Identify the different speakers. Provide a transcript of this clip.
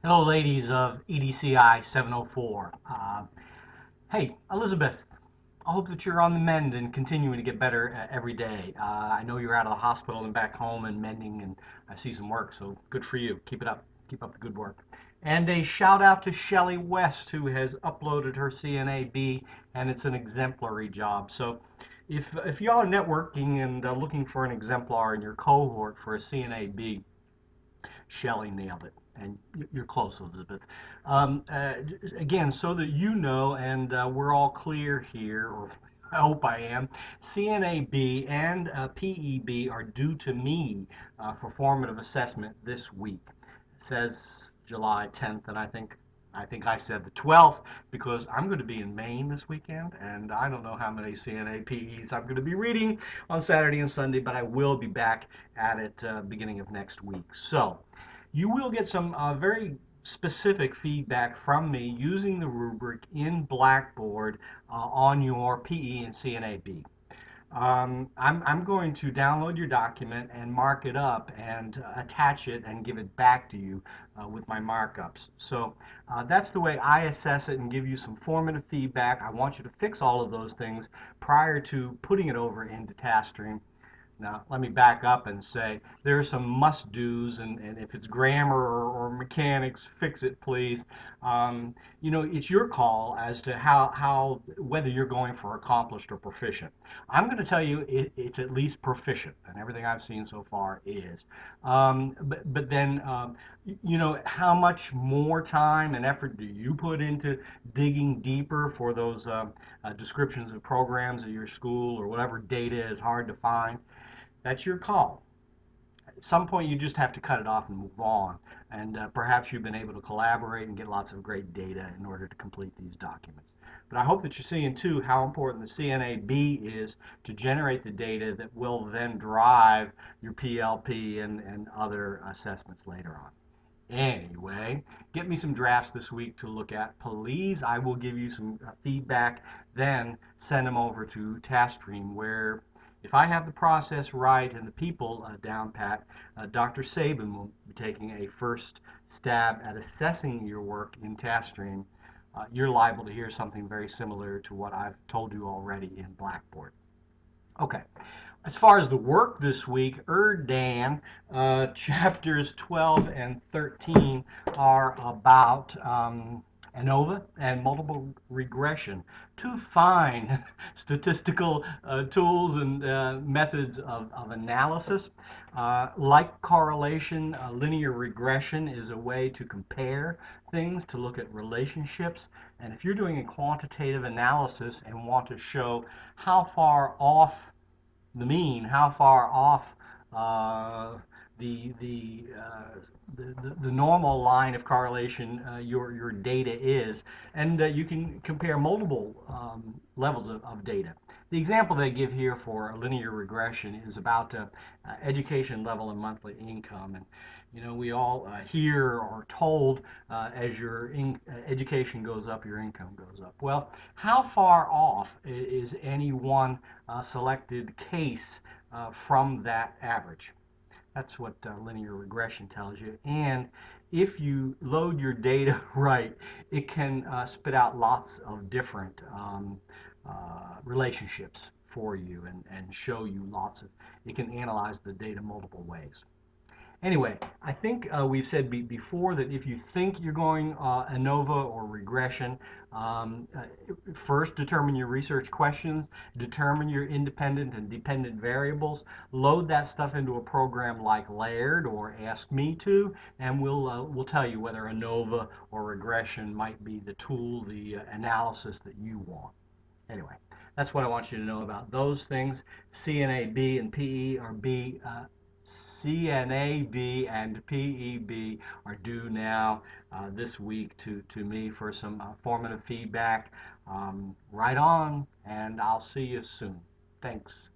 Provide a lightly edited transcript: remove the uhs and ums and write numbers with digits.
Speaker 1: Hello, ladies of EDCI 704. Hey, Elizabeth, I hope that you're on the mend and continuing to get better every day. I know you're out of the hospital and back home and mending, and I see some work, so good for you. Keep it up. Keep up the good work. And a shout out to Shelly West, who has uploaded her CNAB, and it's an exemplary job. So if y'all are networking and looking for an exemplar in your cohort for a CNAB, Shelley nailed it. And you're close, Elizabeth. Um, uh, Again, so that you know, and we're all clear here, or I hope I am, CNAB and PEB are due to me for formative assessment this week. It says July 10th, and I think I said the 12th because I'm going to be in Maine this weekend, and I don't know how many CNAPEs I'm going to be reading on Saturday and Sunday, but I will be back at it beginning of next week. So you will get some very specific feedback from me using the rubric in Blackboard on your PE and CNAB. I'm going to download your document and mark it up and attach it and give it back to you with my markups. So that's the way I assess it and give you some formative feedback. I want you to fix all of those things prior to putting it over into TaskStream. Now, let me back up and say there are some must-dos, and if it's grammar or mechanics, fix it, please. It's your call as to how whether you're going for accomplished or proficient. I'm going to tell you it's at least proficient, and everything I've seen so far is. But then, how much more time and effort do you put into digging deeper for those descriptions of programs at your school or whatever data is hard to find? That's your call. At some point, you just have to cut it off and move on. And perhaps you've been able to collaborate and get lots of great data in order to complete these documents. But I hope that you're seeing, too, how important the CNAB is to generate the data that will then drive your PLP and other assessments later on. Anyway, get me some drafts this week to look at, please. I will give you some feedback, then send them over to TaskStream, where if I have the process right and the people down pat, Dr. Sabin will be taking a first stab at assessing your work in TaskStream. You're liable to hear something very similar to what I've told you already in Blackboard. Okay. As far as the work this week, Erdan, chapters 12 and 13 are about ANOVA and multiple regression, two fine statistical tools and methods of analysis. Like correlation, linear regression is a way to compare things, to look at relationships. And if you're doing a quantitative analysis and want to show how far off the mean, how far off uh, the, the, uh, the normal line of correlation your data is, and you can compare multiple levels of data. The example they give here for a linear regression is about education level and monthly income. And we all hear or told as your education goes up, your income goes up. Well, how far off is any one selected case from that average? That's what linear regression tells you. And if you load your data right, it can spit out lots of different relationships for you and show you lots of, it can analyze the data multiple ways. Anyway, I think we've said before that if you think you're going ANOVA or regression, um, uh, first determine your research questions, determine your independent and dependent variables, load that stuff into a program like Laird or Ask Me To, and we'll tell you whether ANOVA or regression might be the tool, the analysis that you want. Anyway, that's what I want you to know about those things. CNAB and PE or B. CNAB and PEB are due now this week to me for some formative feedback. Right on, and I'll see you soon. Thanks.